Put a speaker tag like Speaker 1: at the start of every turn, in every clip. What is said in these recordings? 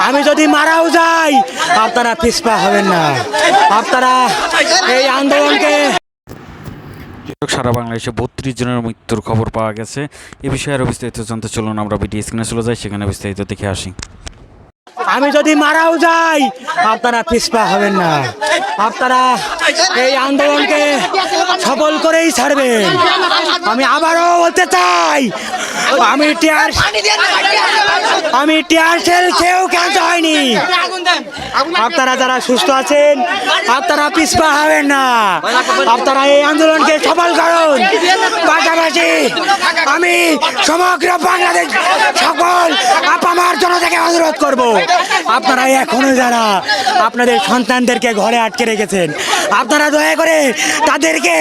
Speaker 1: আমি যদি মারাও যাই আপনারা পিছপা হবেন না। আপনারা এই আন্দোলনকে
Speaker 2: সারা বাংলাদেশে 32 জনের মৃত্যুর খবর পাওয়া গেছে। এ বিষয়ে আরও বিস্তারিত জানতে চলুন আমরা ভিডিও স্ক্রিনে চলে যাই, সেখানে বিস্তারিত দেখে আসি।
Speaker 1: আমি যদি মারাও যাই আপনারা পিছপা হবেন না। আপনারা এই আন্দোলনকে সফল করেই ছাড়বেন। আমি আবারও বলতে চাই, আমি টিয়ার সেল খেয়েও ক্যান্সার হয়নি। আপনারা যারা সুস্থ আছেন আপনারা পিছপা হবেন না। আপনারা এই আন্দোলনকে সফল করুন। পাশাপাশি আমি সমগ্র বাংলাদেশ সকল আপামার জনতাকে অনুরোধ করব, আপনারা এখনো যারা আপনাদের সন্তানদেরকে ঘরে আটকে রেখেছেন আপনারা দয়া করে তাদেরকে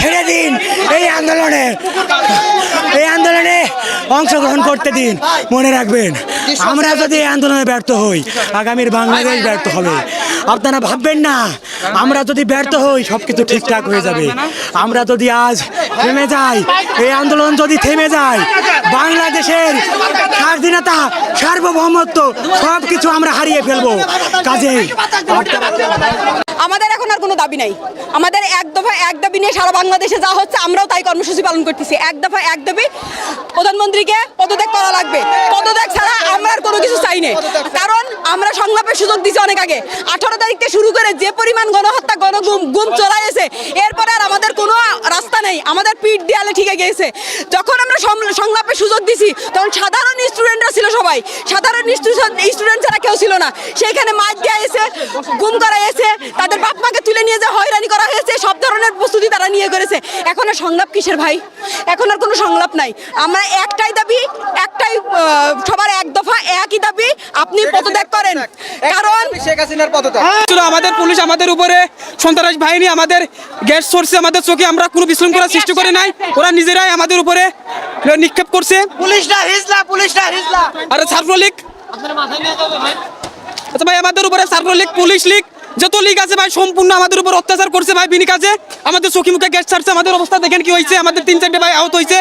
Speaker 1: ছেড়ে দিন। এই আন্দোলনে অংশগ্রহণ করতে দিন। মনে রাখবেন, আমরা যদি এই আন্দোলনে ব্যর্থ হই আগামীর বাংলাদেশ ব্যর্থ হবে। আপনারা ভাববেন না আমরা যদি ব্যর্থ হই সব কিছু ঠিকঠাক হয়ে যাবে। আমরা যদি আজ থেমে যাই, এই আন্দোলন যদি থেমে যায়, বাংলাদেশের স্বাধীনতা সার্বভৌমত্ব সব কিছু আমরা হারিয়ে ফেলবো। কাজেই
Speaker 3: আমাদের এখন আর কোনো দাবি নাই। আমাদের এক দফা এক দাবি নিয়ে সারা বাংলাদেশে যা হচ্ছে আমরাও তাই কর্মসূচি পালন করতেছি। এক দফা এক দাবি, প্রধানমন্ত্রীকে পদত্যাগ করা লাগবে। পদত্যাগ ছাড়া আমরা আর কোনো কিছু চাই না। কারণ আমরা সংলাপের সুযোগ দিচ্ছি অনেক আগে। 18 তারিখ থেকে শুরু করে যে পরিমাণ গণহত্যা গুম চলাইছে, এরপরে আর আমাদের কোনো রাস্তা নেই। আমাদের পিঠ দেয়ালে ঠিক গিয়েছে। যখন আমরা সংলাপের সুযোগ দিছি তখন সাধারণ স্টুডেন্টরা ছিল, সবাই সাধারণ স্টুডেন্ট ছাড়া কেউ ছিল না। সেইখানে মাইক দেওয়া হয়েছে, গুম করা হয়েছে, তাদের বাপ মাকে তুলে নিয়ে যা হয়রানি করা হয়েছে, সব ধরনের প্রস্তুতি তারা নিয়ে করেছে। এখন আর সংলাপ কিসের ভাই? এখন আর কোনো সংলাপ নাই। আমরা একটাই দাবি, একটাই সবার এক দফা একই দাবি, আপনি পদত্যাগ করেন। কারণ
Speaker 4: শেখ হাসিনার পদত্যাগ ছিল। আমাদের পুলিশ আমাদের উপরে সন্ত্রাস বাহিনী আমাদের গ্যাস সরছে, আমাদের চোখে আমরা কোনো বিশৃঙ্খলা সৃষ্টি করে নাই। ওরা নিজেরাই আমাদের উপরে নিক্ষেপ করছে।
Speaker 1: পুলিশটা হিজলা
Speaker 4: আরে ছাত্রলীগ, আচ্ছা ভাই আমাদের উপরে ছাত্রলীগ, পুলিশ লীগ, যত লীগ আছে ভাই সম্পূর্ণ আমাদের উপর অত্যাচার করছে ভাই। বিনি কাজে আমাদের চোখে মুখে গ্যাস ছাড়ছে। আমাদের অবস্থা দেখেন কি হয়েছে। আমাদের 3-4 ভাই আহত হয়েছে।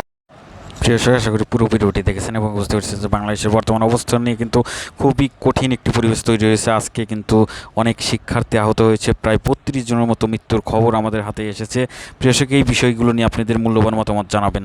Speaker 2: প্রিয় দর্শক, আশা করি পুরো ভিডিওটি দেখেছেন এবং বুঝতে পারছেন যে বাংলাদেশের বর্তমান অবস্থান নিয়ে কিন্তু খুবই কঠিন একটি পরিবেশ তৈরি হয়েছে। আজকে কিন্তু অনেক শিক্ষার্থী আহত হয়েছে, প্রায় 32 জনের মতো মৃত্যুর খবর আমাদের হাতে এসেছে। প্রিয় দর্শক, এই বিষয়গুলো নিয়ে আপনাদের মূল্যবান মতামত জানাবেন।